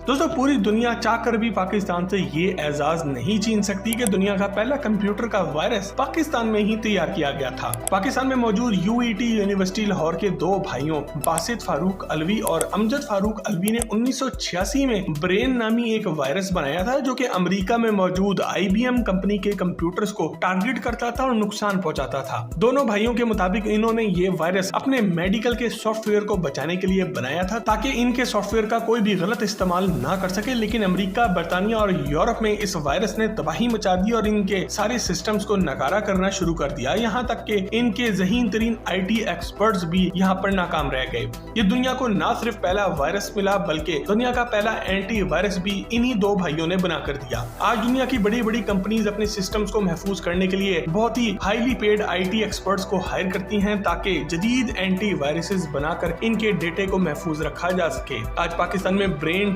दोस्तों पूरी दुनिया चाहकर भी पाकिस्तान से ये एजाज नहीं छीन सकती कि दुनिया का पहला कंप्यूटर का वायरस पाकिस्तान में ही तैयार किया गया था। पाकिस्तान में मौजूद यूईटी यूनिवर्सिटी लाहौर के दो भाइयों बासित फारूक अलवी और अमजद फारूक अलवी ने 1986 में ब्रेन नामी एक वायरस बनाया था जो कि अमेरिका में मौजूद IBM कंपनी के कंप्यूटर्स को टारगेट करता था और नुकसान पहुंचाता था। दोनों भाइयों के मुताबिक इन्होंने ये वायरस अपने मेडिकल के सॉफ्टवेयर को बचाने के लिए बनाया था ताकि इनके सॉफ्टवेयर का कोई भी गलत इस्तेमाल ना कर सके, लेकिन अमेरिका, बर्तानिया और यूरोप में इस वायरस ने तबाही मचा दी और इनके सारे सिस्टम्स को नकारा करना शुरू कर दिया। यहाँ तक कि इनके ज़हीन तरीन IT एक्सपर्ट्स भी यहाँ पर नाकाम रह गए। ये दुनिया को ना सिर्फ पहला वायरस मिला बल्कि दुनिया का पहला एंटी वायरस भी इन्हीं दो भाइयों ने बना कर दिया। आज दुनिया की बड़ी बड़ी कंपनीज अपने सिस्टम्स को महफूज करने के लिए बहुत ही हाईली पेड IT एक्सपर्ट्स को हायर करती हैं ताकि जदीद एंटी वायरसेस बनाकर इनके डेटे को महफूज रखा जा सके। आज पाकिस्तान में ब्रेन